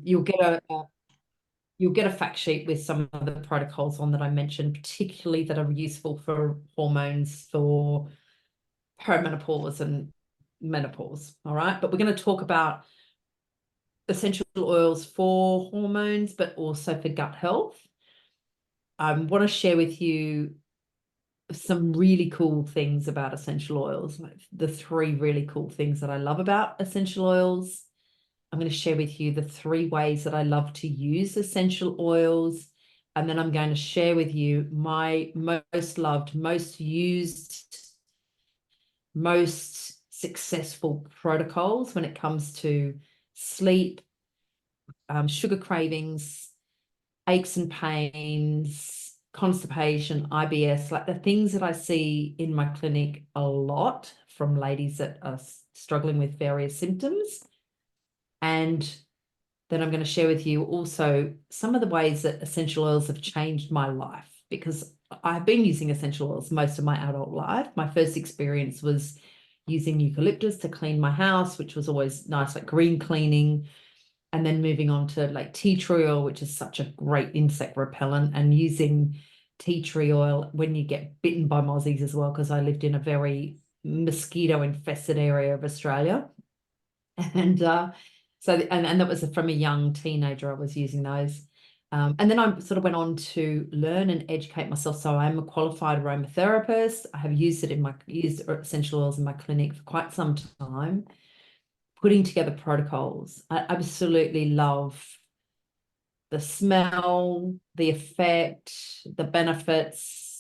You'll get a fact sheet with some of the protocols on that I mentioned, particularly that are useful for hormones for perimenopause and menopause. All right. But we're going to talk about essential oils for hormones, but also for gut health. I want to share with you some really cool things about essential oils, like the 3 really cool things that I love about essential oils. I'm going to share with you the 3 ways that I love to use essential oils. And then I'm going to share with you my most loved, most used, most successful protocols when it comes to sleep, sugar cravings, aches and pains, constipation, IBS, like the things that I see in my clinic a lot from ladies that are struggling with various symptoms. And then I'm going to share with you also some of the ways that essential oils have changed my life, because I've been using essential oils most of my adult life. My first experience was using eucalyptus to clean my house, which was always nice, like green cleaning. And then moving on to like tea tree oil, which is such a great insect repellent, and using tea tree oil when you get bitten by mozzies as well, because I lived in a very mosquito infested area of Australia. And and that was from a young teenager I was using those. And then I sort of went on to learn and educate myself. So I'm a qualified aromatherapist. I have used essential oils in my clinic for quite some time, putting together protocols. I absolutely love the smell, the effect, the benefits,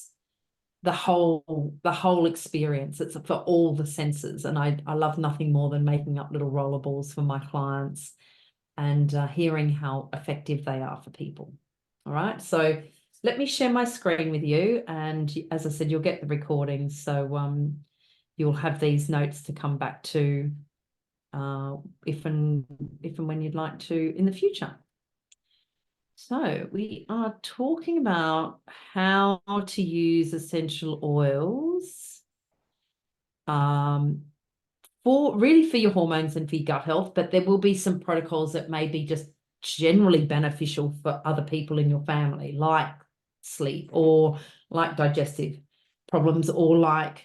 the whole experience. It's for all the senses. And I love nothing more than making up little rollerballs for my clients and hearing how effective they are for people. All right. So let me share my screen with you. And as I said, you'll get the recording. So you'll have these notes to come back to if and when you'd like to in the future. So we are talking about how to use essential oils for your hormones and for your gut health, but there will be some protocols that may be just generally beneficial for other people in your family, like sleep or like digestive problems or like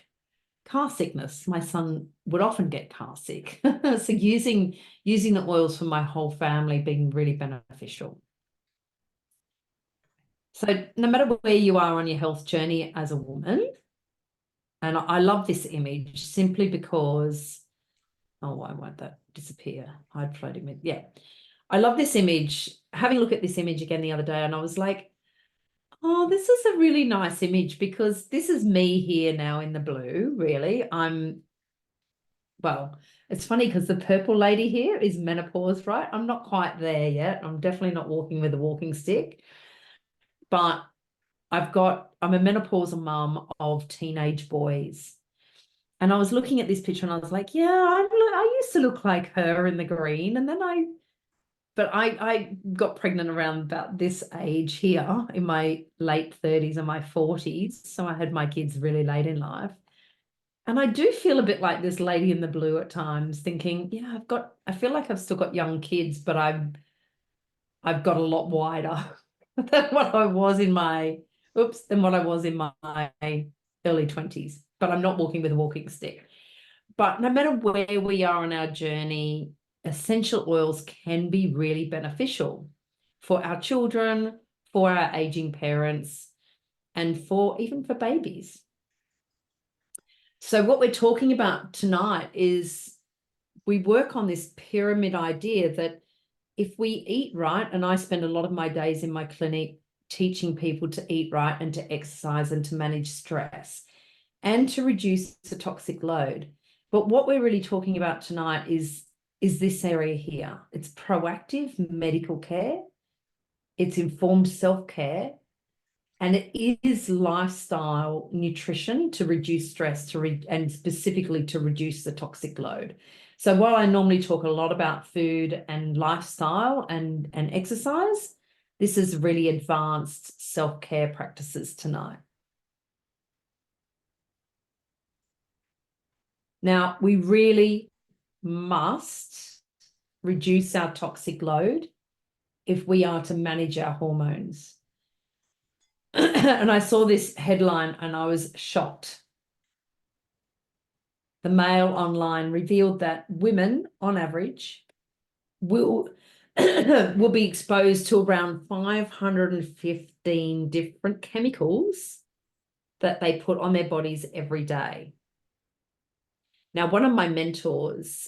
car sickness. My son would often get car sick. So using the oils for my whole family being really beneficial. So no matter where you are on your health journey as a woman, and I love this image simply because, oh, why won't that disappear? Hide floating with, yeah. I love this image. Having a look at this image again the other day, and I was like, oh, this is a really nice image, because this is me here now in the blue, really. Well, it's funny because the purple lady here is menopause, right? I'm not quite there yet. I'm definitely not walking with a walking stick, but I'm a menopausal mum of teenage boys. And I was looking at this picture and I was like, yeah, I used to look like her in the green. And then I got pregnant around about this age here in my late 30s and my 40s. So I had my kids really late in life. And I do feel a bit like this lady in the blue at times, thinking, yeah, I feel like I've still got young kids, but I've got a lot wider than what I was in my early 20s. But I'm not walking with a walking stick. But no matter where we are on our journey, essential oils can be really beneficial for our children, for our aging parents, and even for babies. So what we're talking about tonight is we work on this pyramid idea that if we eat right, and I spend a lot of my days in my clinic teaching people to eat right and to exercise and to manage stress and to reduce the toxic load. But what we're really talking about tonight is this area here. It's proactive medical care. It's informed self-care. And it is lifestyle nutrition to reduce stress and specifically to reduce the toxic load. So while I normally talk a lot about food and lifestyle and exercise, this is really advanced self-care practices tonight. Now, we really must reduce our toxic load if we are to manage our hormones. And I saw this headline and I was shocked. The Mail online revealed that women, on average, will be exposed to around 515 different chemicals that they put on their bodies every day. Now, one of my mentors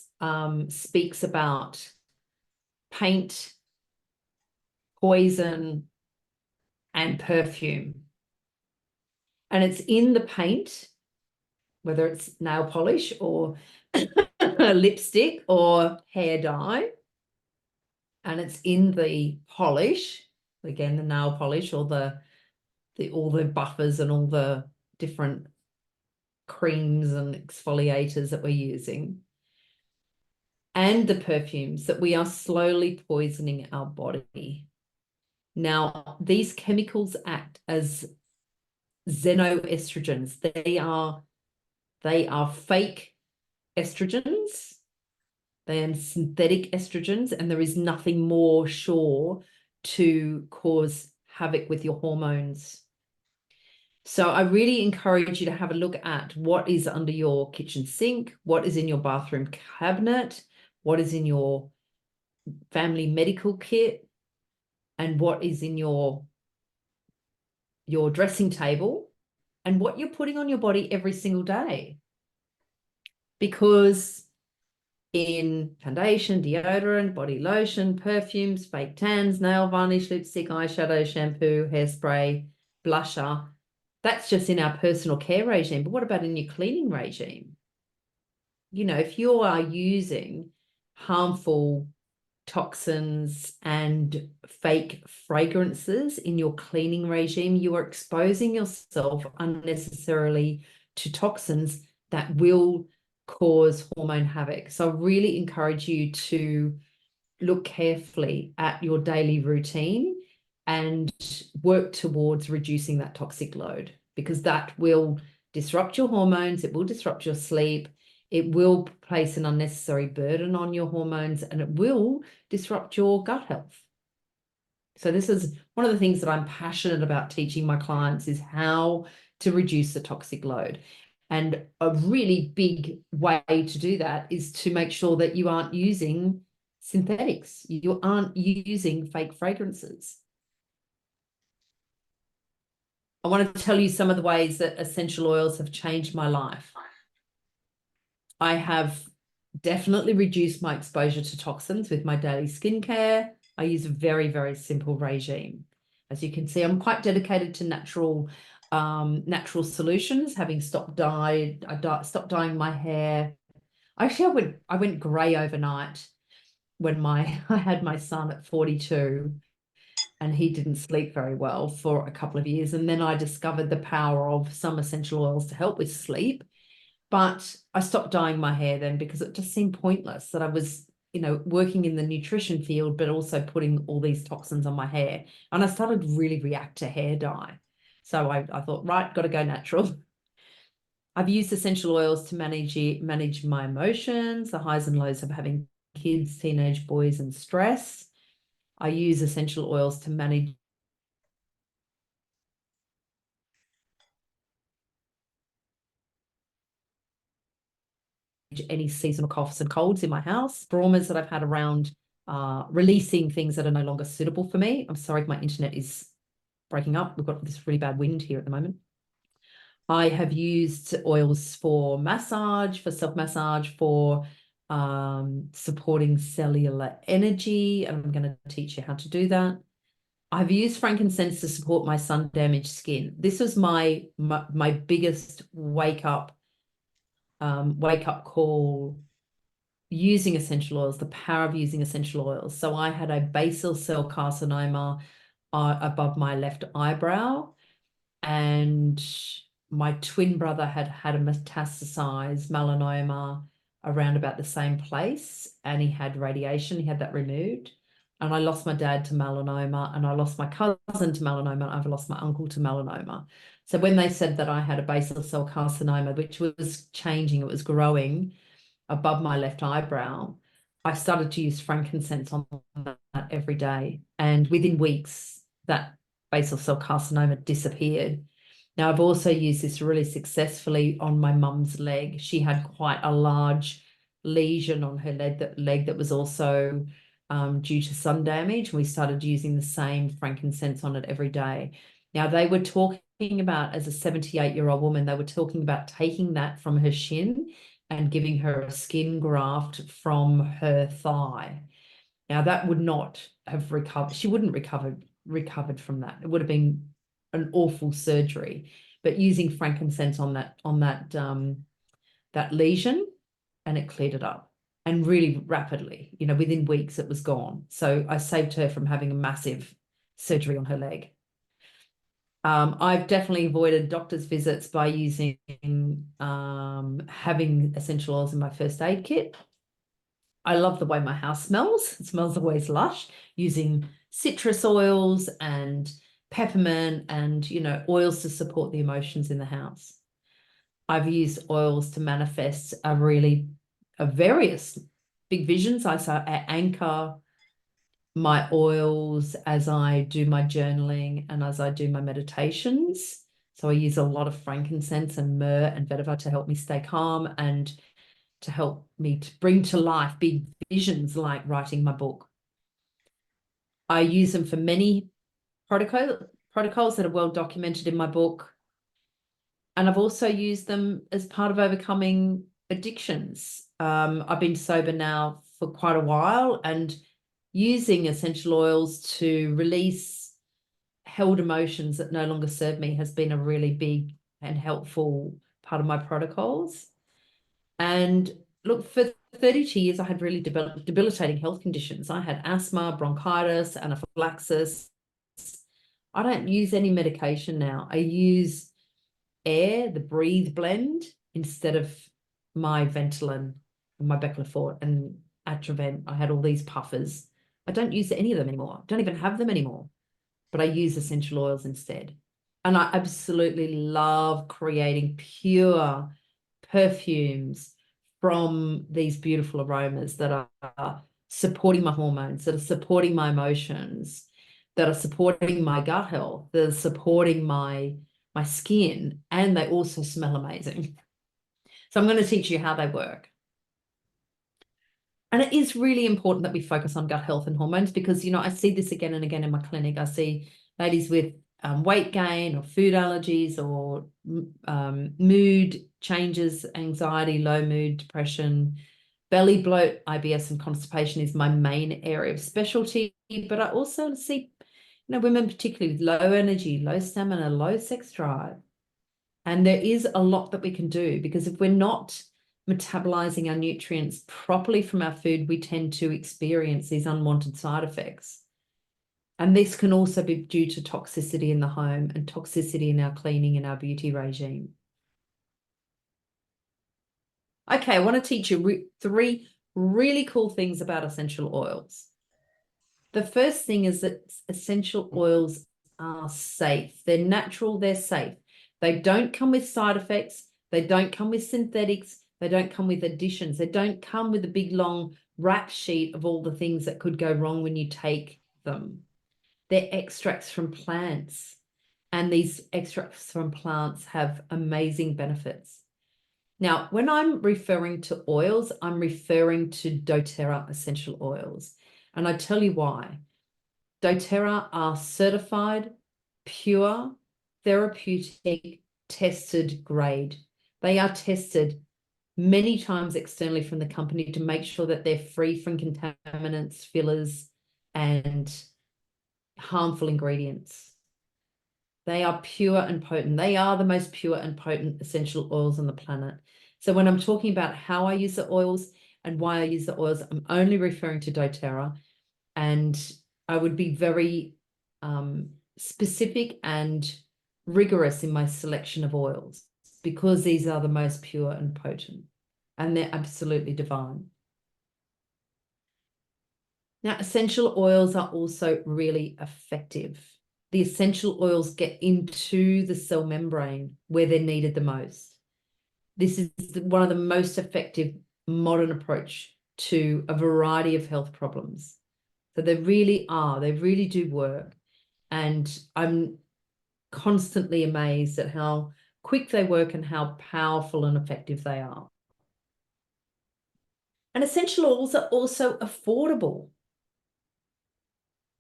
speaks about paint, poison, and perfume. And it's in the paint, whether it's nail polish or lipstick or hair dye, and it's in the polish, again, the nail polish or all the buffers and all the different creams and exfoliators that we're using, and the perfumes, that we are slowly poisoning our body. Now, these chemicals act as xenoestrogens. They are fake estrogens. They are synthetic estrogens, and there is nothing more sure to cause havoc with your hormones. So I really encourage you to have a look at what is under your kitchen sink, what is in your bathroom cabinet, what is in your family medical kit, and what is in your dressing table, and what you're putting on your body every single day. Because in foundation, deodorant, body lotion, perfumes, fake tans, nail varnish, lipstick, eyeshadow, shampoo, hairspray, blusher, that's just in our personal care regime. But what about in your cleaning regime? You know, if you are using harmful toxins and fake fragrances in your cleaning regime, you are exposing yourself unnecessarily to toxins that will cause hormone havoc. So I really encourage you to look carefully at your daily routine and work towards reducing that toxic load, because that will disrupt your hormones, it will disrupt your sleep, it will place an unnecessary burden on your hormones, and it will disrupt your gut health. So this is one of the things that I'm passionate about teaching my clients, is how to reduce the toxic load. And a really big way to do that is to make sure that you aren't using synthetics. You aren't using fake fragrances. I want to tell you some of the ways that essential oils have changed my life. I have definitely reduced my exposure to toxins with my daily skincare. I use a very, very simple regime. As you can see, I'm quite dedicated to natural solutions, having stopped dyeing my hair. Actually, I went grey overnight when I had my son at 42, and he didn't sleep very well for a couple of years. And then I discovered the power of some essential oils to help with sleep. But I stopped dyeing my hair then, because it just seemed pointless that I was, you know, working in the nutrition field, but also putting all these toxins on my hair. And I started to really react to hair dye. So I thought, right, got to go natural. I've used essential oils to manage my emotions, the highs and lows of having kids, teenage boys, and stress. I use essential oils to manage any seasonal coughs and colds in my house, traumas that I've had around releasing things that are no longer suitable for me. I'm sorry if my internet is breaking up. We've got this really bad wind here at the moment. I have used oils for massage, for self-massage, for supporting cellular energy, and I'm going to teach you how to do that. I've used frankincense to support my sun-damaged skin. This was my biggest wake up call, using essential oils, the power of using essential oils. So I had a basal cell carcinoma above my left eyebrow, and my twin brother had a metastasized melanoma around about the same place, and he had radiation. He had that removed. And I lost my dad to melanoma, and I lost my cousin to melanoma, and I've lost my uncle to melanoma. So when they said that I had a basal cell carcinoma, which was changing, it was growing above my left eyebrow, I started to use frankincense on that every day. And within weeks, that basal cell carcinoma disappeared. Now, I've also used this really successfully on my mum's leg. She had quite a large lesion on her leg that was also due to sun damage. We started using the same frankincense on it every day. Now, they were talking about, as a 78-year-old woman, they were talking about taking that from her shin and giving her a skin graft from her thigh. Now, that would not have recovered. She wouldn't recovered from that. It would have been an awful surgery. But using frankincense on that lesion, and it cleared it up, and really rapidly. Within weeks it was gone. So I saved her from having a massive surgery on her leg. I've definitely avoided doctor's visits by using having essential oils in my first aid kit. I love the way my house smells. It smells always lush, using citrus oils and peppermint and, oils to support the emotions in the house. I've used oils to manifest various big visions. I anchor my oils as I do my journaling and as I do my meditations. So I use a lot of frankincense and myrrh and vetiver to help me stay calm and to help me to bring to life big visions like writing my book. I use them for many protocols that are well documented in my book. And I've also used them as part of overcoming addictions. I've been sober now for quite a while, and using essential oils to release held emotions that no longer serve me has been a really big and helpful part of my protocols. And look, for 32 years, I had really debilitating health conditions. I had asthma, bronchitis, anaphylaxis. I don't use any medication now. I use air, the Breathe blend, instead of my Ventolin and my Beclofort and Atrovent. I had all these puffers. I don't use any of them anymore. I don't even have them anymore, but I use essential oils instead. And I absolutely love creating pure perfumes from these beautiful aromas that are supporting my hormones, that are supporting my emotions, that are supporting my gut health, that are supporting my skin, and they also smell amazing. So I'm going to teach you how they work. And it is really important that we focus on gut health and hormones because, I see this again and again in my clinic. I see ladies with weight gain or food allergies or mood changes, anxiety, low mood, depression, belly bloat, IBS, and constipation is my main area of specialty. But I also see, women particularly with low energy, low stamina, low sex drive. And there is a lot that we can do, because if we're not metabolizing our nutrients properly from our food, we tend to experience these unwanted side effects. And this can also be due to toxicity in the home and toxicity in our cleaning and our beauty regime. Okay, I want to teach you three really cool things about essential oils. The first thing is that essential oils are safe. They're natural, they're safe. They don't come with side effects. They don't come with synthetics. They don't come with additions. They don't come with a big, long rap sheet of all the things that could go wrong when you take them. They're extracts from plants, and these extracts from plants have amazing benefits. Now, when I'm referring to oils, I'm referring to doTERRA essential oils. And I tell you why. doTERRA are certified, pure, therapeutic, tested grade. They are tested many times externally from the company to make sure that they're free from contaminants, fillers, and harmful ingredients. They are pure and potent. They are the most pure and potent essential oils on the planet. So when I'm talking about how I use the oils and why I use the oils, I'm only referring to doTERRA, and I would be very specific and rigorous in my selection of oils, because these are the most pure and potent, and they're absolutely divine. Now, essential oils are also really effective. The essential oils get into the cell membrane where they're needed the most. This is one of the most effective modern approach to a variety of health problems. So they really are, they really do work. And I'm constantly amazed at how quick they work and how powerful and effective they are. And essential oils are also affordable,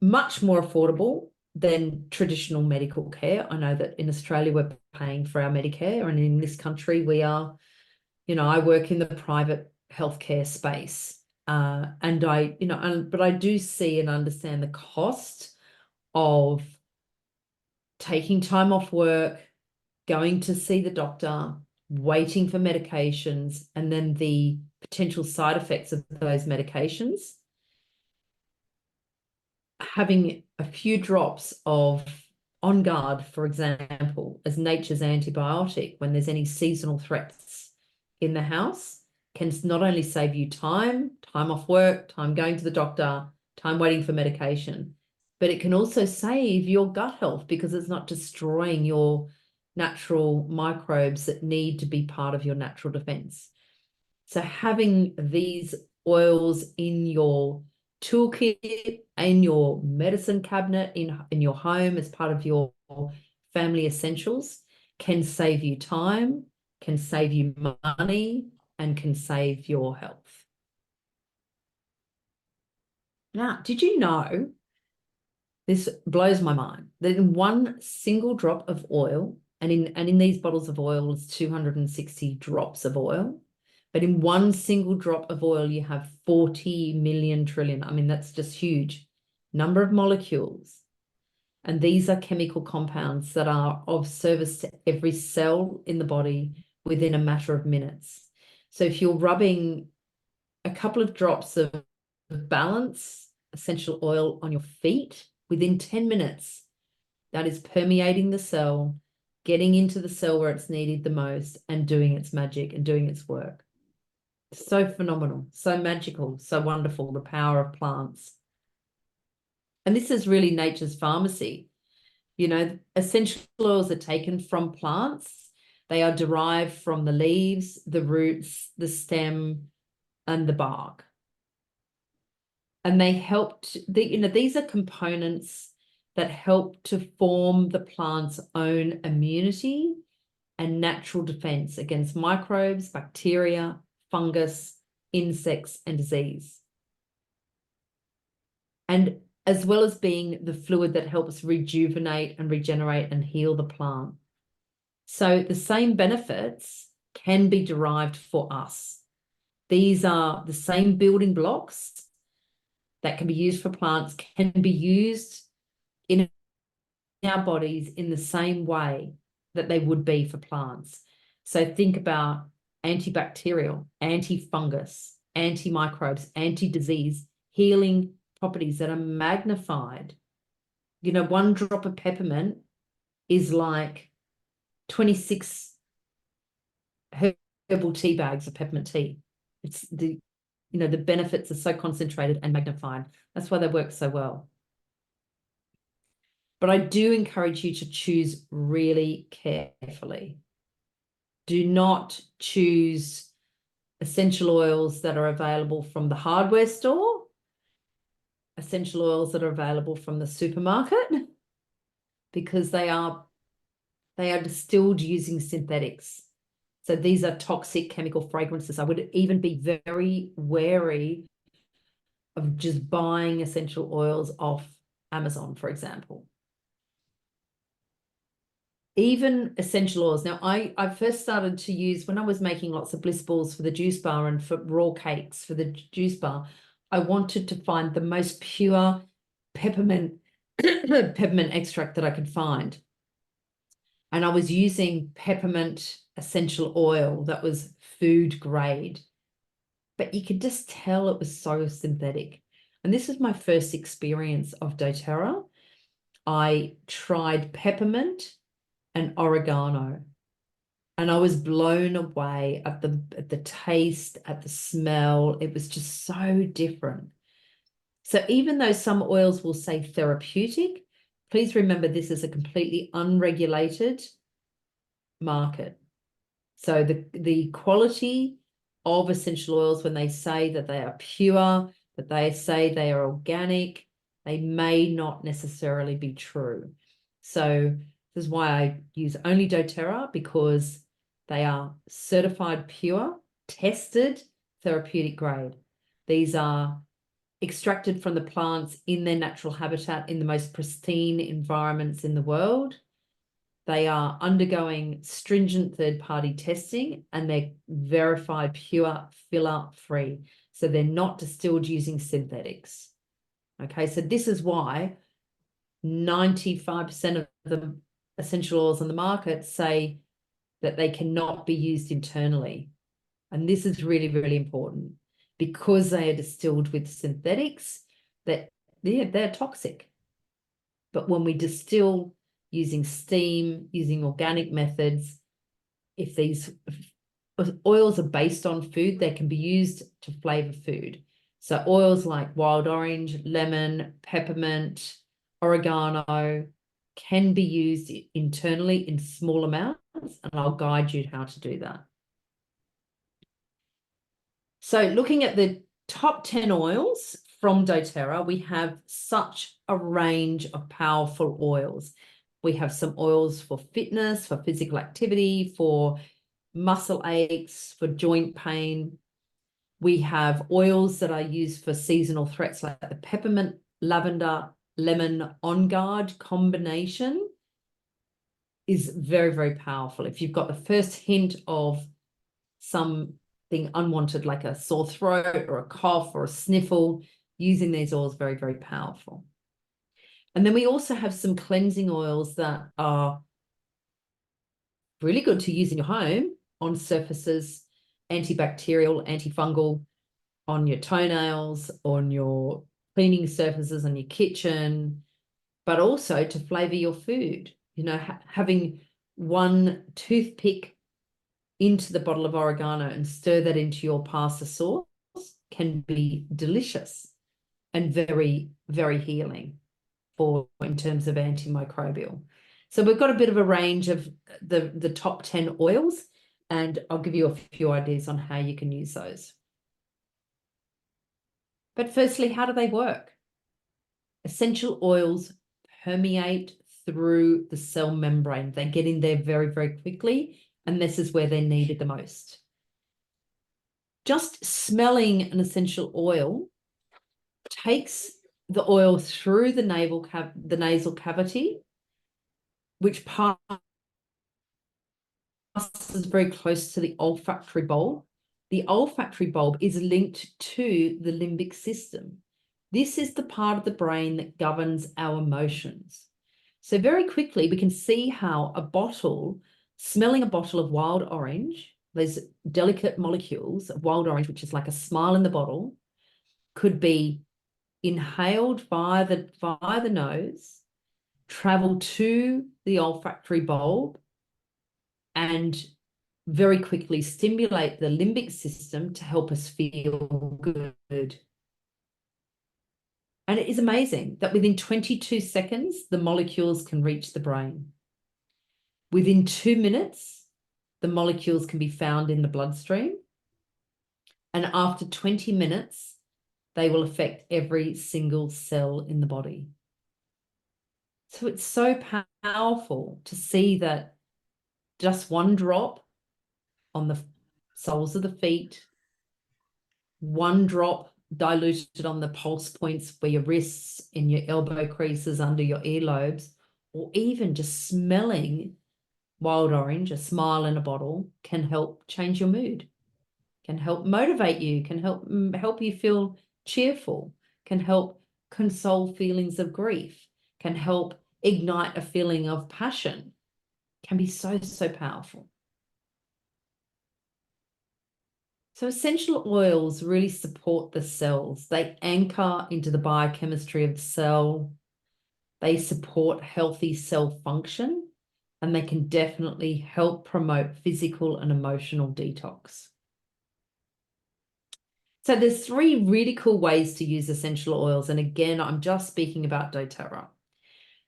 much more affordable than traditional medical care. I know that in Australia, we're paying for our Medicare, and in this country, we are, I work in the private healthcare space. And but I do see and understand the cost of taking time off work, going to see the doctor, waiting for medications, and then the potential side effects of those medications. Having a few drops of On Guard, for example, as nature's antibiotic when there's any seasonal threats in the house, can not only save you time off work, time going to the doctor, time waiting for medication, but it can also save your gut health because it's not destroying your natural microbes that need to be part of your natural defense. So having these oils in your toolkit, in your medicine cabinet, in your home as part of your family essentials can save you time, can save you money, and can save your health. Now, did you know, this blows my mind, that in one single drop of oil, and in these bottles of oil, it's 260 drops of oil, but in one single drop of oil, you have 40 million trillion. I mean, that's just huge number of molecules. And these are chemical compounds that are of service to every cell in the body within a matter of minutes. So if you're rubbing a couple of drops of balance essential oil on your feet, within 10 minutes, that is permeating the cell, getting into the cell where it's needed the most, and doing its magic and doing its work. So phenomenal, so magical, so wonderful, the power of plants. And this is really nature's pharmacy. Essential oils are taken from plants. They are derived from the leaves, the roots, the stem, and the bark. And they these are components that help to form the plant's own immunity and natural defense against microbes, bacteria, fungus, insects, and disease. And as well as being the fluid that helps rejuvenate and regenerate and heal the plant. So the same benefits can be derived for us. These are the same building blocks that can be used for plants, can be used in our bodies in the same way that they would be for plants. So think about antibacterial, anti-fungus, antimicrobes, anti-disease, healing properties that are magnified. One drop of peppermint is like 26 herbal tea bags of peppermint tea. It's the benefits are so concentrated and magnified. That's why they work so well. But I do encourage you to choose really carefully. Do not choose essential oils that are available from the hardware store, essential oils that are available from the supermarket, because they are distilled using synthetics. So these are toxic chemical fragrances. I would even be very wary of just buying essential oils off Amazon, for example. Even essential oils. Now, I first started to use, when I was making lots of bliss balls for the juice bar and for raw cakes for the juice bar, I wanted to find the most pure peppermint extract that I could find. And I was using peppermint essential oil that was food grade, but you could just tell it was so synthetic. And this was my first experience of doTERRA. I tried peppermint and oregano, and I was blown away at the taste, at the smell. It was just so different. So even though some oils will say therapeutic, please remember this is a completely unregulated market. So the quality of essential oils, when they say that they are pure, that they say they are organic, they may not necessarily be true. So this is why I use only doTERRA, because they are certified pure, tested, therapeutic grade. These are extracted from the plants in their natural habitat in the most pristine environments in the world. They are undergoing stringent third-party testing, and they're verified pure, filler-free. So they're not distilled using synthetics. Okay, so this is why 95% of the essential oils on the market say that they cannot be used internally. And this is really, really important, because they are distilled with synthetics, that they're toxic. But when we distill using steam, using organic methods, if these oils are based on food, they can be used to flavor food. So oils like wild orange, lemon, peppermint, oregano can be used internally in small amounts, and I'll guide you how to do that. So looking at the top 10 oils from doTERRA, we have such a range of powerful oils. We have some oils for fitness, for physical activity, for muscle aches, for joint pain. We have oils that are used for seasonal threats, like the peppermint, lavender, lemon on guard combination is very, very powerful. If you've got the first hint of something unwanted, like a sore throat or a cough or a sniffle, using these oils, very, very powerful. And then we also have some cleansing oils that are really good to use in your home on surfaces, antibacterial, antifungal, on your toenails, on your cleaning surfaces, on your kitchen, but also to flavor your food. You know, having one toothpick into the bottle of oregano and stir that into your pasta sauce can be delicious and very, very healing in terms of antimicrobial. So we've got a bit of a range of the top 10 oils, and I'll give you a few ideas on how you can use those. But firstly, how do they work? Essential oils permeate through the cell membrane. They get in there very, very quickly, and this is where they're needed the most. Just smelling an essential oil takes the oil through the nasal cavity, which passes very close to the olfactory bulb. The olfactory bulb is linked to the limbic system. This is the part of the brain that governs our emotions. So very quickly, we can see how smelling a bottle of wild orange, those delicate molecules of wild orange, which is like a smile in the bottle, could be inhaled via the nose, travel to the olfactory bulb, and very quickly stimulate the limbic system to help us feel good. And it is amazing that within 22 seconds, the molecules can reach the brain. Within 2 minutes, the molecules can be found in the bloodstream. And after 20 minutes, they will affect every single cell in the body. So it's so powerful to see that just one drop on the soles of the feet, one drop diluted on the pulse points where your wrists, in your elbow creases, under your earlobes, or even just smelling wild orange, a smile in a bottle, can help change your mood, can help motivate you, can help you feel cheerful, can help console feelings of grief, can help ignite a feeling of passion, can be so, so powerful. So essential oils really support the cells. They anchor into the biochemistry of the cell. They support healthy cell function, and they can definitely help promote physical and emotional detox. So there's 3 really cool ways to use essential oils. And again, I'm just speaking about doTERRA.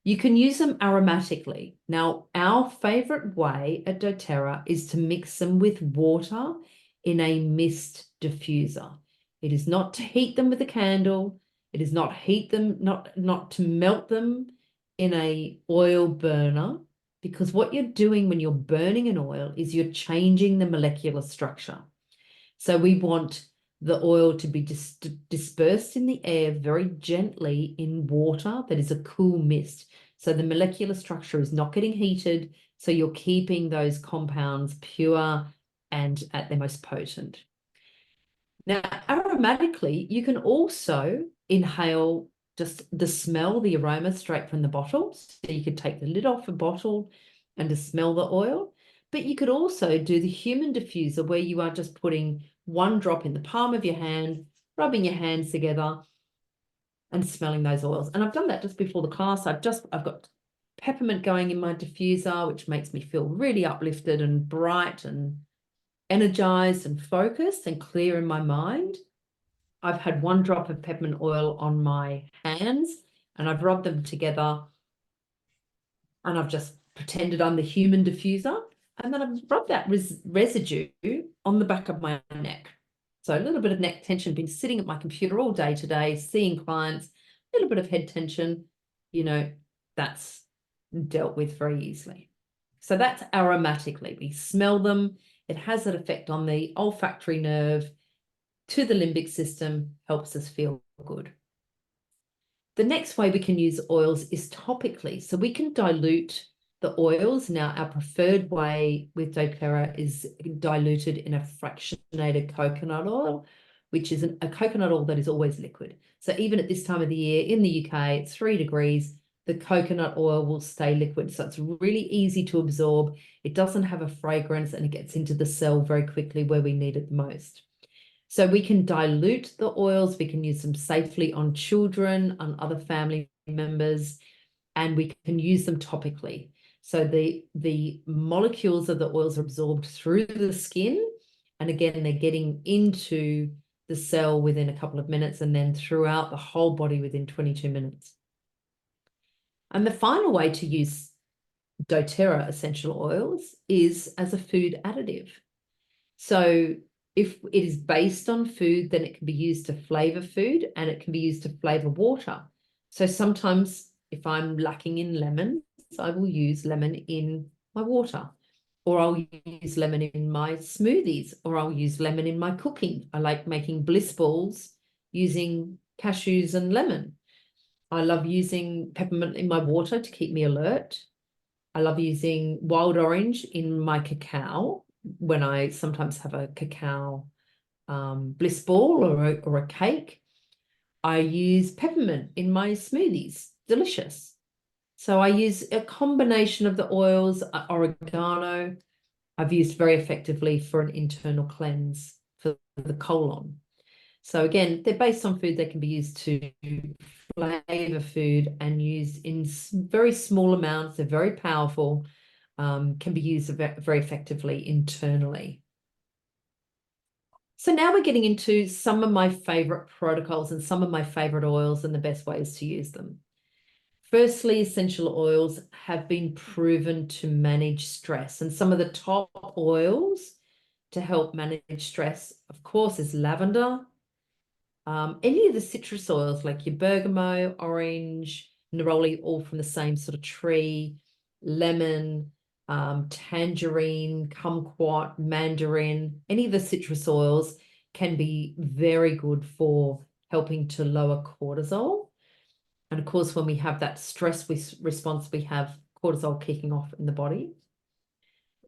You can use them aromatically. Now, our favorite way at doTERRA is to mix them with water in a mist diffuser. It is not to heat them with a candle. It is not not to melt them in a oil burner, because what you're doing when you're burning an oil is you're changing the molecular structure. So we want the oil to be dispersed in the air very gently in water that is a cool mist. So the molecular structure is not getting heated. So you're keeping those compounds pure and at their most potent. Now, aromatically, you can also inhale just the smell, the aroma straight from the bottle. So you could take the lid off a bottle and just smell the oil. But you could also do the human diffuser, where you are just putting one drop in the palm of your hand, rubbing your hands together and smelling those oils. And I've done that just before the class. I've got peppermint going in my diffuser, which makes me feel really uplifted and bright and energized and focused and clear in my mind. I've had one drop of peppermint oil on my hands and I've rubbed them together, and I've just pretended I'm the human diffuser, and then I've rubbed that residue on the back of my neck. So a little bit of neck tension, been sitting at my computer all day today, seeing clients, a little bit of head tension, that's dealt with very easily. So that's aromatically. We smell them. It has an effect on the olfactory nerve to the limbic system, helps us feel good. The next way we can use oils is topically. So we can dilute the oils. Now, our preferred way with doTERRA is diluted in a fractionated coconut oil, which is a coconut oil that is always liquid. So even at this time of the year in the UK, it's 3 degrees, the coconut oil will stay liquid. So it's really easy to absorb. It doesn't have a fragrance, and it gets into the cell very quickly where we need it the most. So we can dilute the oils. We can use them safely on children, on other family members, and we can use them topically. So the molecules of the oils are absorbed through the skin. And again, they're getting into the cell within a couple of minutes, and then throughout the whole body within 22 minutes. And the final way to use doTERRA essential oils is as a food additive. So if it is based on food, then it can be used to flavor food, and it can be used to flavor water. So sometimes if I'm lacking in lemons, I will use lemon in my water, or I'll use lemon in my smoothies, or I'll use lemon in my cooking. I like making bliss balls using cashews and lemon. I love using peppermint in my water to keep me alert. I love using wild orange in my cacao when I sometimes have a cacao bliss ball or a cake. I use peppermint in my smoothies. Delicious. So I use a combination of the oils. Oregano I've used very effectively for an internal cleanse for the colon. So again, they're based on food. They can be used to flavor food and used in very small amounts. They're very powerful, can be used very effectively internally. So now we're getting into some of my favorite protocols and some of my favorite oils and the best ways to use them. Firstly, essential oils have been proven to manage stress, and some of the top oils to help manage stress, of course, is lavender. Any of the citrus oils like your bergamot, orange, neroli, all from the same sort of tree, lemon, tangerine, kumquat, mandarin, any of the citrus oils can be very good for helping to lower cortisol. And of course, when we have that stress response, we have cortisol kicking off in the body.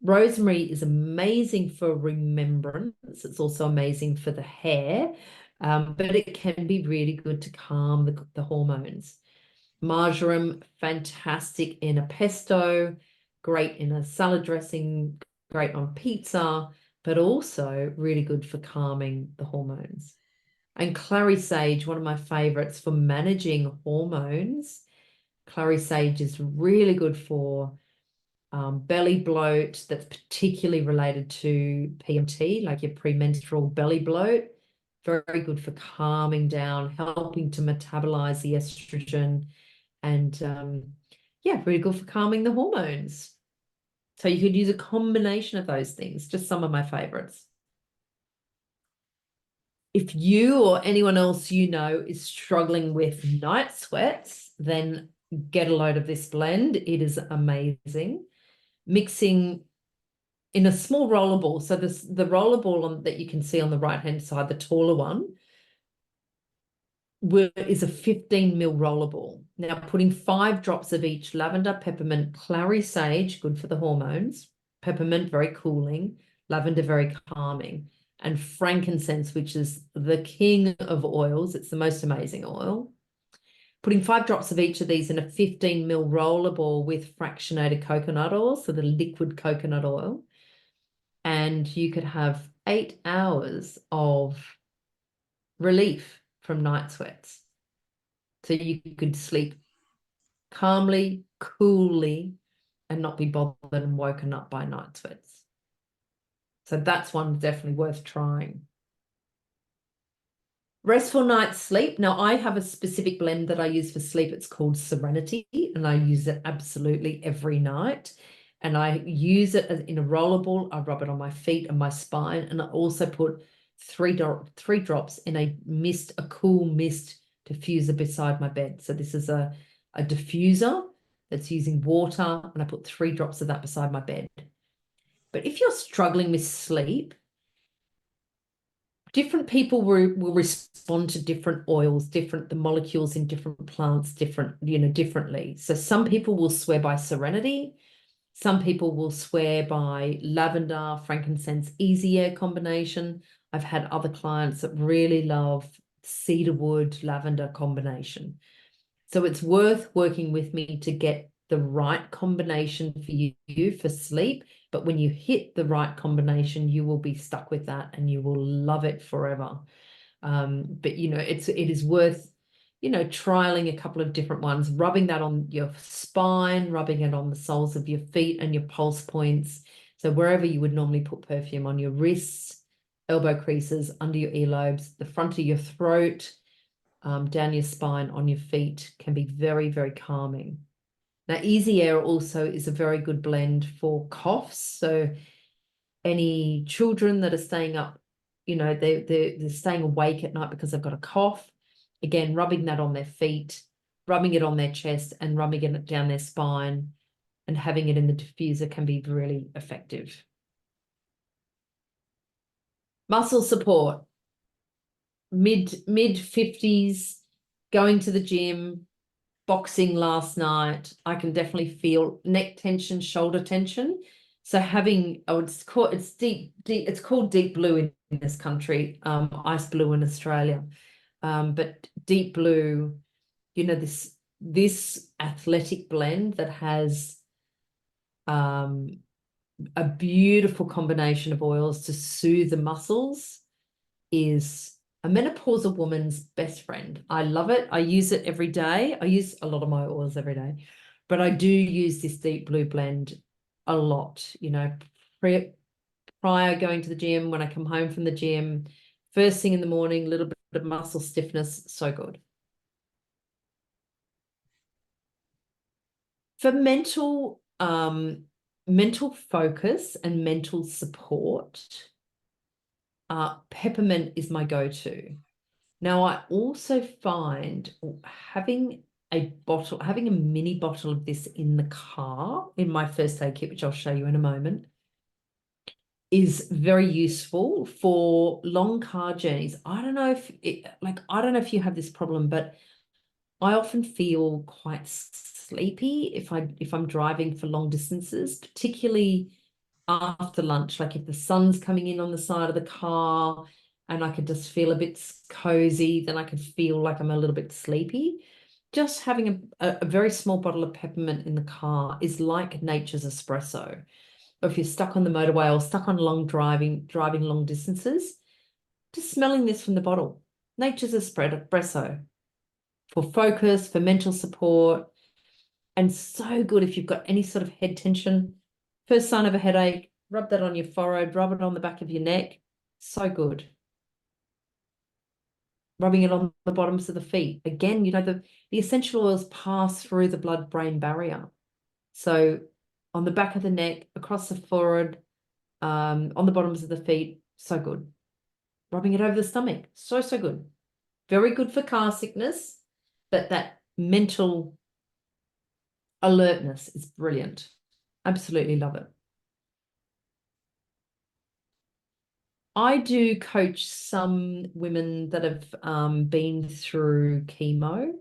Rosemary is amazing for remembrance. It's also amazing for the hair, but it can be really good to calm the hormones. Marjoram, fantastic in a pesto, great in a salad dressing, great on pizza, but also really good for calming the hormones. And clary sage, one of my favorites for managing hormones. Clary sage is really good for belly bloat that's particularly related to PMT, like your premenstrual belly bloat. Very good for calming down, helping to metabolize the estrogen, and yeah, very good for calming the hormones. So you could use a combination of those things, just some of my favorites. If you or anyone else you know is struggling with night sweats, then get a load of this blend. It is amazing. Mixing in a small roller ball. So the roller ball that you can see on the right-hand side, the taller one, is a 15 ml roller ball. Now putting 5 drops of each lavender, peppermint, clary sage, good for the hormones, peppermint, very cooling, lavender, very calming, and frankincense, which is the king of oils. It's the most amazing oil. Putting 5 drops of each of these in a 15 ml roller ball with fractionated coconut oil, so the liquid coconut oil, and you could have 8 hours of relief from night sweats. So you could sleep calmly, coolly, and not be bothered and woken up by night sweats. So that's one definitely worth trying. Restful night's sleep. Now, I have a specific blend that I use for sleep. It's called Serenity, and I use it absolutely every night. And I use it in a roller ball. I rub it on my feet and my spine. And I also put three drops in a mist, a cool mist diffuser beside my bed. So this is a diffuser that's using water, and I put 3 drops of that beside my bed. But if you're struggling with sleep, different people will respond to different oils, the molecules in different plants, differently. So some people will swear by Serenity. Some people will swear by lavender, frankincense, easy air combination. I've had other clients that really love cedarwood, lavender combination. So it's worth working with me to get the right combination for you for sleep. But when you hit the right combination, you will be stuck with that and you will love it forever. But it is worth trialing a couple of different ones, rubbing that on your spine, rubbing it on the soles of your feet and your pulse points. So wherever you would normally put perfume, on your wrists, elbow creases, under your earlobes, the front of your throat, down your spine, on your feet, can be very, very calming. Now, Easy Air also is a very good blend for coughs. So any children that are staying up, they're staying awake at night because they've got a cough. Again, rubbing that on their feet, rubbing it on their chest, and rubbing it down their spine, and having it in the diffuser can be really effective. Muscle support. Mid 50s, going to the gym, boxing last night, I can definitely feel neck tension, shoulder tension. So it's called deep blue in this country, ice blue in Australia. But deep blue, this athletic blend that has a beautiful combination of oils to soothe the muscles is a menopausal woman's best friend. I love it. I use it every day. I use a lot of my oils every day, but I do use this deep blue blend a lot, prior going to the gym, when I come home from the gym, first thing in the morning, a little bit of muscle stiffness, so good. For mental focus and mental support, peppermint is my go-to. Now, I also find having a mini bottle of this in the car, in my first aid kit, which I'll show you in a moment, is very useful for long car journeys. I don't know if you have this problem, but I often feel quite sleepy if I'm driving for long distances, particularly after lunch, like if the sun's coming in on the side of the car and I could just feel a bit cozy, then I could feel like I'm a little bit sleepy. Just having a very small bottle of peppermint in the car is like nature's espresso. Or if you're stuck on the motorway or stuck on driving long distances, just smelling this from the bottle. Nature's espresso for focus, for mental support, and so good if you've got any sort of head tension. First sign of a headache, rub that on your forehead, rub it on the back of your neck. So good. Rubbing it on the bottoms of the feet. Again, the essential oils pass through the blood-brain barrier. So on the back of the neck, across the forehead, on the bottoms of the feet, so good. rubbing it over the stomach. So, so good. Very good for car sickness, but that mental alertness is brilliant. Absolutely love it. I do coach some women that have been through chemo,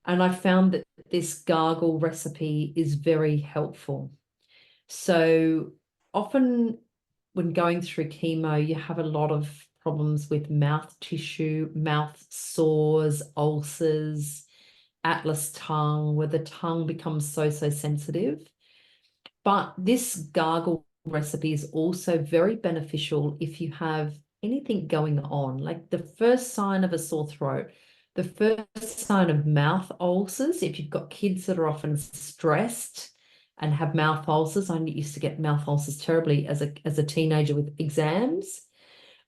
and I found that this gargle recipe is very helpful. So often when going through chemo, you have a lot of problems with mouth tissue, mouth sores, ulcers, atlas tongue, where the tongue becomes so, so sensitive. But this gargle recipe is also very beneficial if you have anything going on, like the first sign of a sore throat, the first sign of mouth ulcers. If you've got kids that are often stressed and have mouth ulcers, I used to get mouth ulcers terribly as a teenager with exams.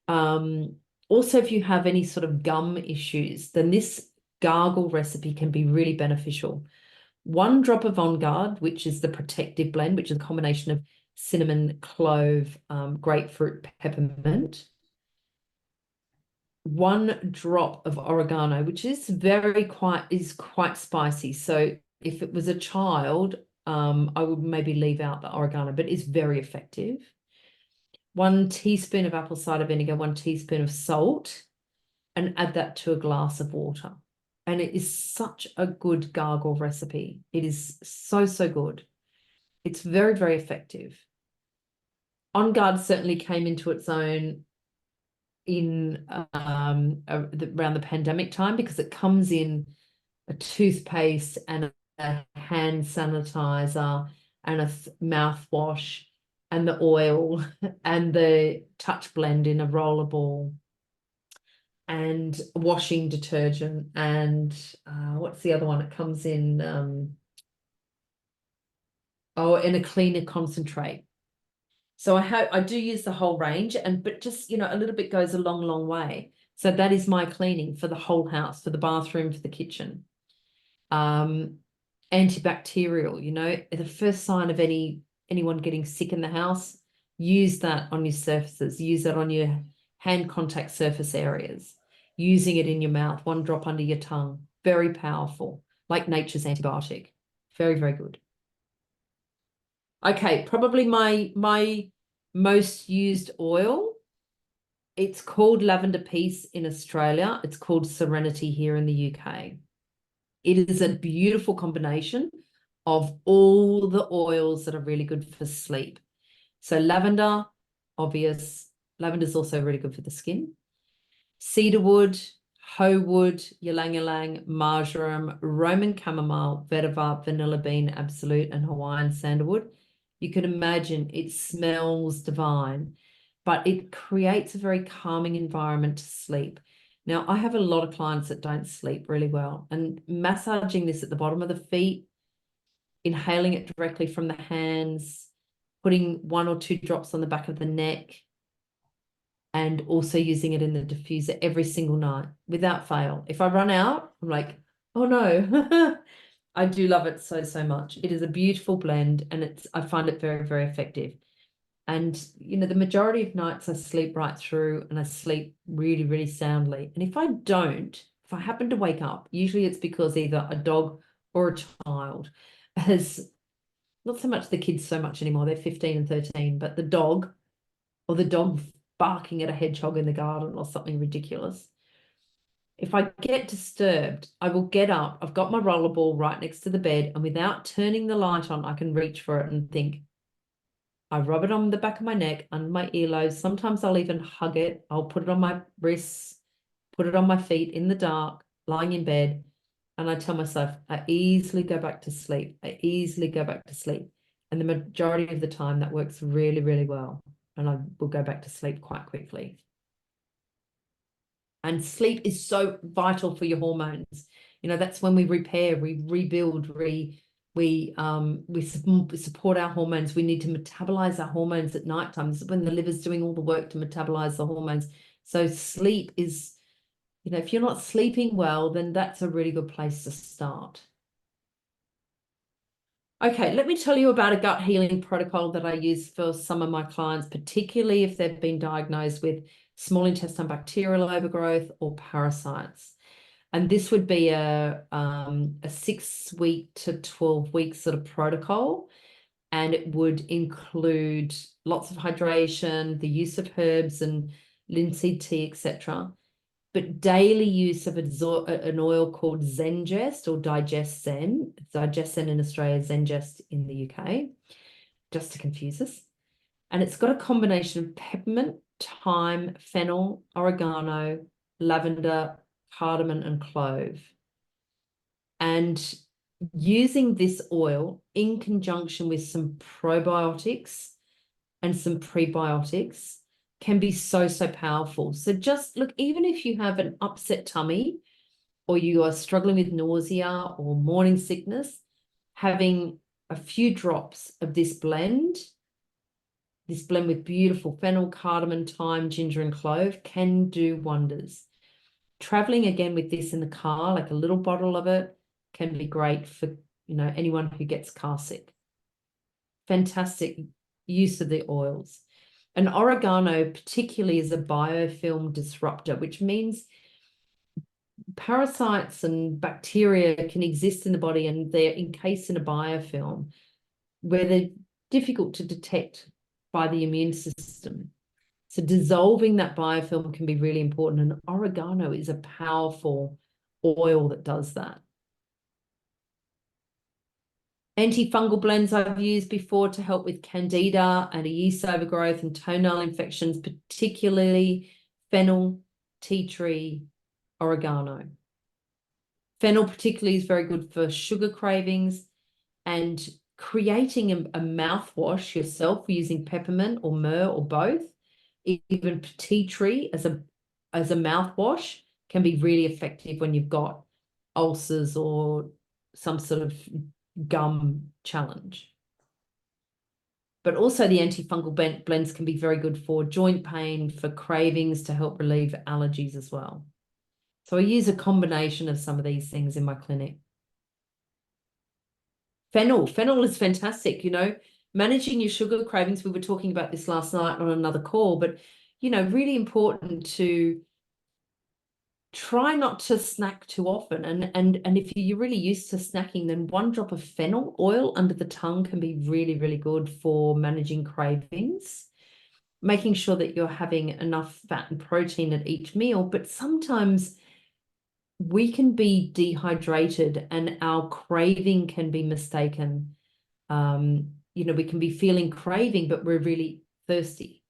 Also, if you have any sort of gum issues, then this gargle recipe can be really beneficial. 1 drop of On Guard, which is the protective blend, which is a combination of cinnamon, clove, grapefruit, peppermint. 1 drop of oregano, which is quite spicy. So if it was a child, I would maybe leave out the oregano, but it's very effective. 1 teaspoon of apple cider vinegar, 1 teaspoon of salt, and add that to a glass of water. And it is such a good gargle recipe. It is so, so good. It's very, very effective. On Guard certainly came into its own in around the pandemic time, because it comes in a toothpaste and a hand sanitizer and a mouthwash and the oil and the touch blend in a roller ball and washing detergent and what's the other one? It comes in in a cleaner concentrate. So I do use the whole range, but just a little bit goes a long, long way. So that is my cleaning for the whole house, for the bathroom, for the kitchen. Antibacterial, the first sign of anyone getting sick in the house, use that on your surfaces, use that on your hand contact surface areas, using it in your mouth, 1 drop under your tongue. Very powerful, like nature's antibiotic. Very, very good. Okay, probably my most used oil. It's called Lavender Peace in Australia. It's called Serenity here in the UK. It is a beautiful combination of all the oils that are really good for sleep. So lavender, obvious. Lavender is also really good for the skin. Cedarwood, hoewood, ylang-ylang, marjoram, Roman chamomile, vetiver, vanilla bean, absolute, and Hawaiian sandalwood. You can imagine it smells divine, but it creates a very calming environment to sleep. Now, I have a lot of clients that don't sleep really well, and massaging this at the bottom of the feet, inhaling it directly from the hands, putting 1 or 2 drops on the back of the neck, and also using it in the diffuser every single night without fail. If I run out, I'm like, oh no. I do love it so, so much. It is a beautiful blend, and I find it very, very effective. And, the majority of nights I sleep right through, and I sleep really, really soundly. And if I happen to wake up, usually it's because either a dog or a child has, not so much the kids so much anymore, they're 15 and 13, but the dog barking at a hedgehog in the garden or something ridiculous. If I get disturbed, I will get up. I've got my rollerball right next to the bed, and without turning the light on, I can reach for it and think. I rub it on the back of my neck, under my earlobes. Sometimes I'll even hug it. I'll put it on my wrists, put it on my feet in the dark, lying in bed. And I tell myself, I easily go back to sleep. I easily go back to sleep. And the majority of the time that works really, really well. And I will go back to sleep quite quickly. And sleep is so vital for your hormones. That's when we repair, we rebuild, we support our hormones. We need to metabolize our hormones at nighttime. This is when the liver's doing all the work to metabolize the hormones. So sleep is, if you're not sleeping well, then that's a really good place to start. Okay, let me tell you about a gut healing protocol that I use for some of my clients, particularly if they've been diagnosed with small intestine bacterial overgrowth, or parasites. And this would be a 6-week to 12-week sort of protocol. And it would include lots of hydration, the use of herbs and linseed tea, etc. But daily use of an oil called Zengest or Digestion. Digestion in Australia, Zengest in the UK, just to confuse us. And it's got a combination of peppermint, thyme, fennel, oregano, lavender, cardamom, and clove. And using this oil in conjunction with some probiotics and some prebiotics can be so, so powerful. So just look, even if you have an upset tummy or you are struggling with nausea or morning sickness, having a few drops of this blend with beautiful fennel, cardamom, thyme, ginger, and clove can do wonders. Traveling again with this in the car, like a little bottle of it, can be great for, anyone who gets car sick. Fantastic use of the oils. And oregano particularly is a biofilm disruptor, which means parasites and bacteria can exist in the body and they're encased in a biofilm where they're difficult to detect by the immune system. So dissolving that biofilm can be really important. And oregano is a powerful oil that does that. Antifungal blends I've used before to help with candida and a yeast overgrowth and toenail infections, particularly fennel, tea tree, oregano. Fennel particularly is very good for sugar cravings, and creating a mouthwash yourself using peppermint or myrrh or both, even tea tree as a mouthwash can be really effective when you've got ulcers or some sort of gum challenge. But also the antifungal blends can be very good for joint pain, for cravings, to help relieve allergies as well. So I use a combination of some of these things in my clinic. Fennel is fantastic, managing your sugar cravings. We were talking about this last night on another call, but, really important to try not to snack too often. And if you're really used to snacking, then 1 drop of fennel oil under the tongue can be really, really good for managing cravings, making sure that you're having enough fat and protein at each meal. But sometimes we can be dehydrated and our craving can be mistaken. We can be feeling craving, but we're really thirsty.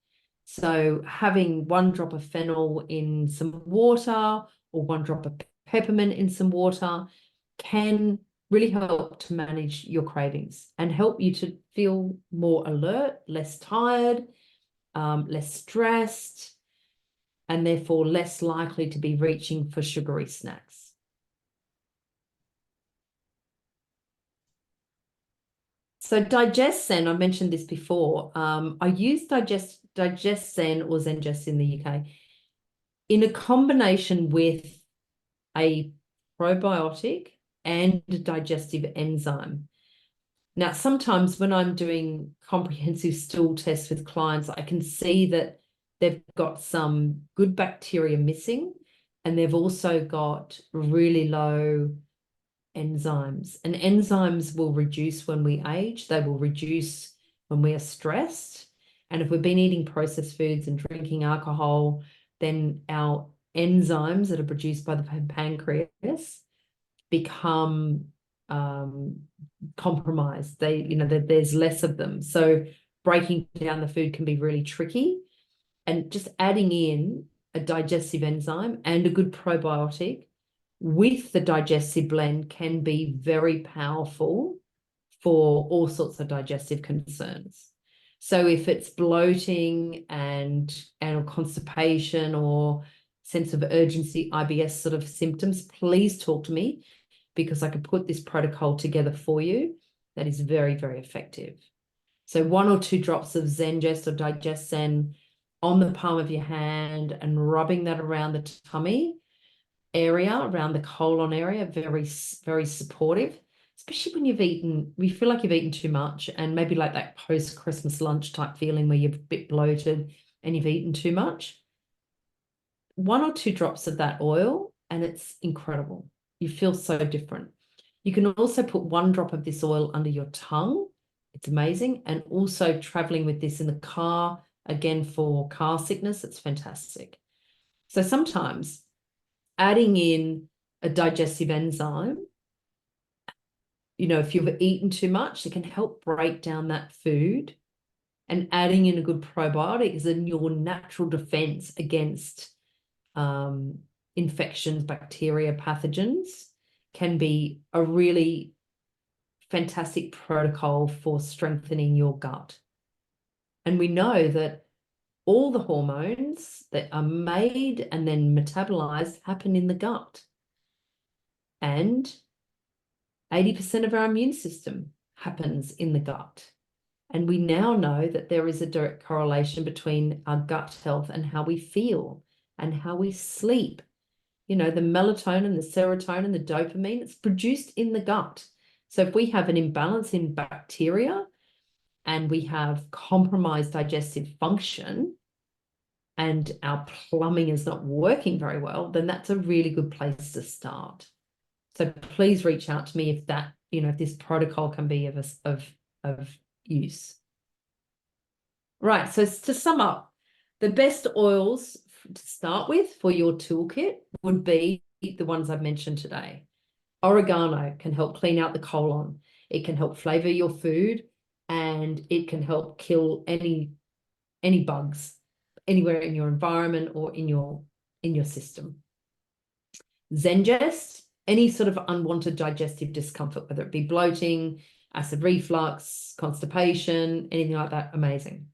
So having 1 drop of fennel in some water or 1 drop of peppermint in some water can really help to manage your cravings and help you to feel more alert, less tired, less stressed, and therefore less likely to be reaching for sugary snacks. So Digestion, I mentioned this before. I use Digestion or Zengest in the UK in a combination with a probiotic and a digestive enzyme. Now, sometimes when I'm doing comprehensive stool tests with clients, I can see that they've got some good bacteria missing, and they've also got really low enzymes. And enzymes will reduce when we age. They will reduce when we are stressed. And if we've been eating processed foods and drinking alcohol, then our enzymes that are produced by the pancreas become compromised. There's less of them. So breaking down the food can be really tricky. And just adding in a digestive enzyme and a good probiotic with the digestive blend can be very powerful for all sorts of digestive concerns. So if it's bloating and constipation or sense of urgency, IBS sort of symptoms, please talk to me, because I could put this protocol together for you that is very, very effective. So 1 or 2 drops of Zengest or Digestion on the palm of your hand and rubbing that around the tummy area, around the colon area, very, very supportive, especially when we feel like you've eaten too much, and maybe like that post-Christmas lunch type feeling where you're a bit bloated and you've eaten too much. 1 or 2 drops of that oil, and it's incredible. You feel so different. You can also put 1 drop of this oil under your tongue. It's amazing. And also traveling with this in the car, again, for car sickness, it's fantastic. So sometimes adding in a digestive enzyme, you know, if you've eaten too much, it can help break down that food. And adding in a good probiotic is in your natural defense against infections, bacteria, pathogens, can be a really fantastic protocol for strengthening your gut. And we know that all the hormones that are made and then metabolized happen in the gut. And 80% of our immune system happens in the gut. And we now know that there is a direct correlation between our gut health and how we feel and how we sleep. You know, the melatonin, the serotonin, the dopamine, it's produced in the gut. So if we have an imbalance in bacteria and we have compromised digestive function and our plumbing is not working very well, then that's a really good place to start. So please reach out to me if that, you know, if this protocol can be of use. Right, so to sum up, the best oils to start with for your toolkit would be the ones I've mentioned today. Oregano can help clean out the colon. It can help flavor your food, and it can help kill any bugs anywhere in your environment or in your system. Zengest, any sort of unwanted digestive discomfort, whether it be bloating, acid reflux, constipation, anything like that, amazing.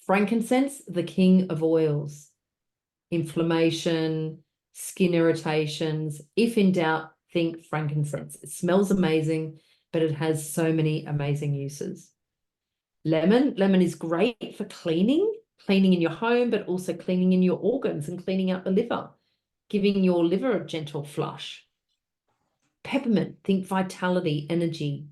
Frankincense, the king of oils. Inflammation, skin irritations. If in doubt, think frankincense. It smells amazing, but it has so many amazing uses. Lemon is great for cleaning in your home, but also cleaning in your organs and cleaning out the liver, giving your liver a gentle flush. Peppermint, think vitality, energy,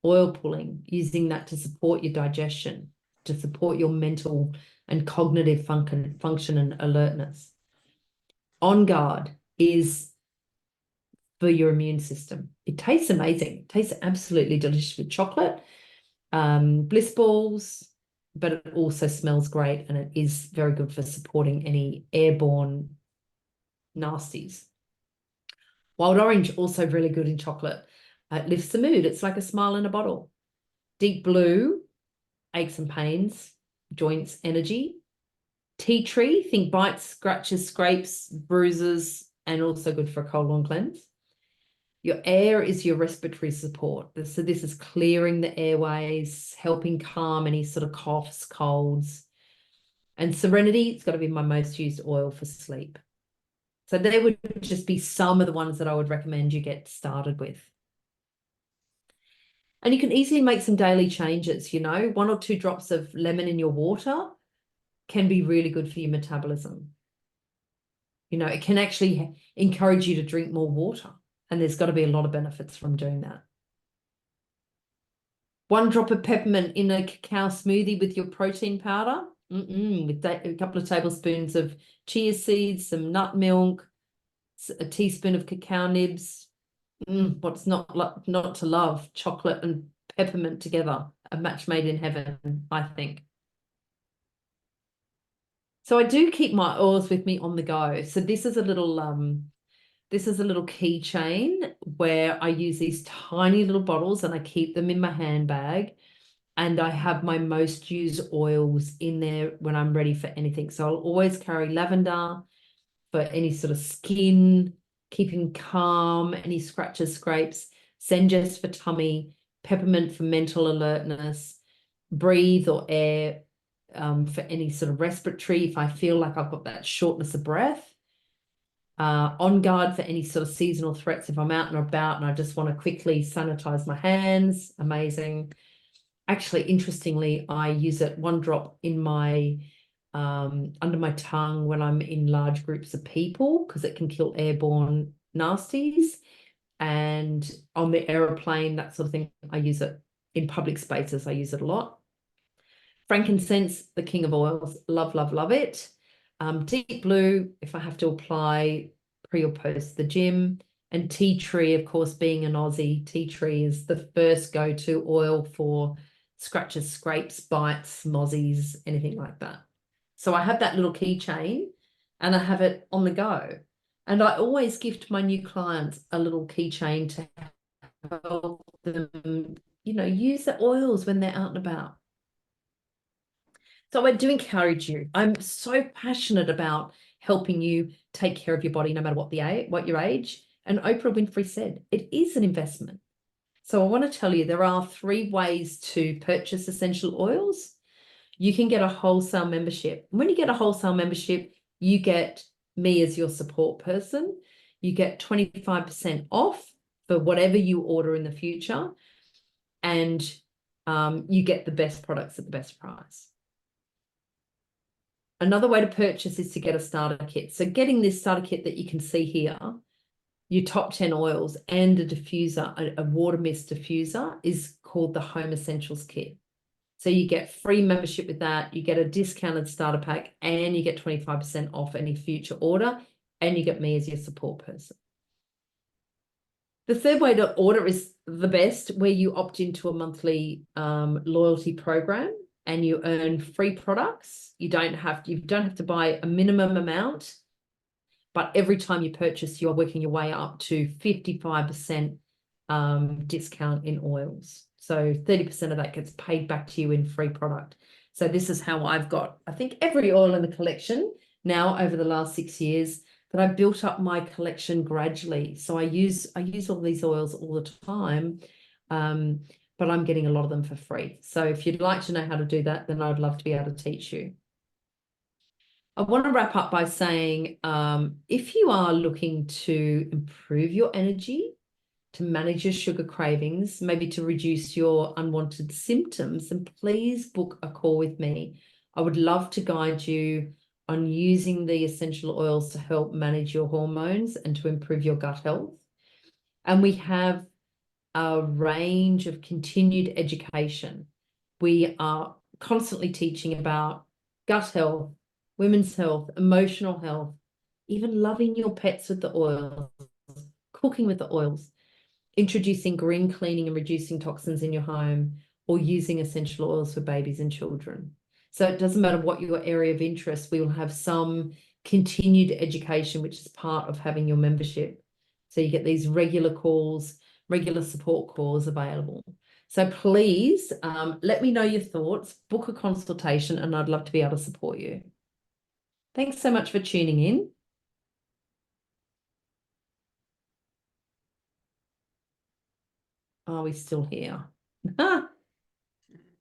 oil pulling, using that to support your digestion, to support your mental and cognitive function and alertness. On Guard is for your immune system. It tastes amazing. It tastes absolutely delicious with chocolate, bliss balls, but it also smells great, and it is very good for supporting any airborne nasties. Wild orange, also really good in chocolate. It lifts the mood. It's like a smile in a bottle. Deep blue, aches and pains, joints, energy. Tea tree, think bites, scratches, scrapes, bruises, and also good for a colon cleanse. Your air is your respiratory support. So this is clearing the airways, helping calm any sort of coughs, colds. And Serenity, it's got to be my most used oil for sleep. So there would just be some of the ones that I would recommend you get started with. And you can easily make some daily changes, you know, 1 or 2 drops of lemon in your water can be really good for your metabolism. You know, it can actually encourage you to drink more water, and there's got to be a lot of benefits from doing that. 1 drop of peppermint in a cacao smoothie with your protein powder, with a couple of tablespoons of chia seeds, some nut milk, a teaspoon of cacao nibs. What's not to love? Chocolate and peppermint together, a match made in heaven, I think. So I do keep my oils with me on the go. So this is a little keychain where I use these tiny little bottles and I keep them in my handbag, and I have my most used oils in there when I'm ready for anything. So I'll always carry lavender for any sort of skin, keeping calm, any scratches, scrapes, Zengest for tummy, peppermint for mental alertness, breathe or air for any sort of respiratory, if I feel like I've got that shortness of breath. On Guard for any sort of seasonal threats if I'm out and about and I just want to quickly sanitize my hands. Amazing. Actually, interestingly, I use it 1 drop in my under my tongue when I'm in large groups of people, because it can kill airborne nasties. And on the aeroplane, that sort of thing, I use it in public spaces. I use it a lot. Frankincense, the king of oils. Love, love, love it. Deep blue, if I have to apply pre or post the gym. And tea tree, of course, being an Aussie, tea tree is the first go-to oil for scratches, scrapes, bites, mozzies, anything like that. So I have that little keychain and I have it on the go. And I always gift my new clients a little keychain to help them, use the oils when they're out and about. So I do encourage you. I'm so passionate about helping you take care of your body, no matter what your age. And Oprah Winfrey said, it is an investment. So I want to tell you, there are 3 ways to purchase essential oils. You can get a wholesale membership. When you get a wholesale membership, you get me as your support person. You get 25% off for whatever you order in the future. And you get the best products at the best price. Another way to purchase is to get a starter kit. So getting this starter kit that you can see here, your top 10 oils and a diffuser, a water mist diffuser, is called the Home Essentials Kit. So you get free membership with that, you get a discounted starter pack, and you get 25% off any future order, and you get me as your support person. The third way to order is the best, where you opt into a monthly loyalty program and you earn free products. You don't have to buy a minimum amount, but every time you purchase, you're working your way up to 55% discount in oils. So 30% of that gets paid back to you in free product. So this is how I've got, I think, every oil in the collection now over the last 6 years. But I built up my collection gradually. So I use all these oils all the time, but I'm getting a lot of them for free. So if you'd like to know how to do that, then I'd love to be able to teach you. I want to wrap up by saying, if you are looking to improve your energy, to manage your sugar cravings, maybe to reduce your unwanted symptoms, then please book a call with me. I would love to guide you on using the essential oils to help manage your hormones and to improve your gut health. And we have a range of continued education. We are constantly teaching about gut health, women's health, emotional health, even loving your pets with the oils, cooking with the oils, introducing green cleaning and reducing toxins in your home, or using essential oils for babies and children. So it doesn't matter what your area of interest, we will have some continued education, which is part of having your membership. So you get these regular calls, regular support calls available. So please let me know your thoughts, book a consultation, and I'd love to be able to support you. Thanks so much for tuning in. Are we still here?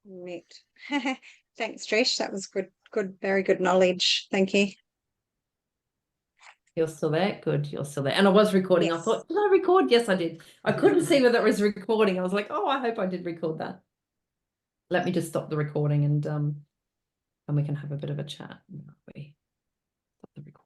Right. Thanks, Trish. That was good, very good knowledge. Thank you. You're still there? Good, you're still there. And I was recording. Yes. I thought, did I record? Yes, I did. I couldn't see whether it was recording. I was like, oh, I hope I did record that. Let me just stop the recording and we can have a bit of a chat. Stop the recording.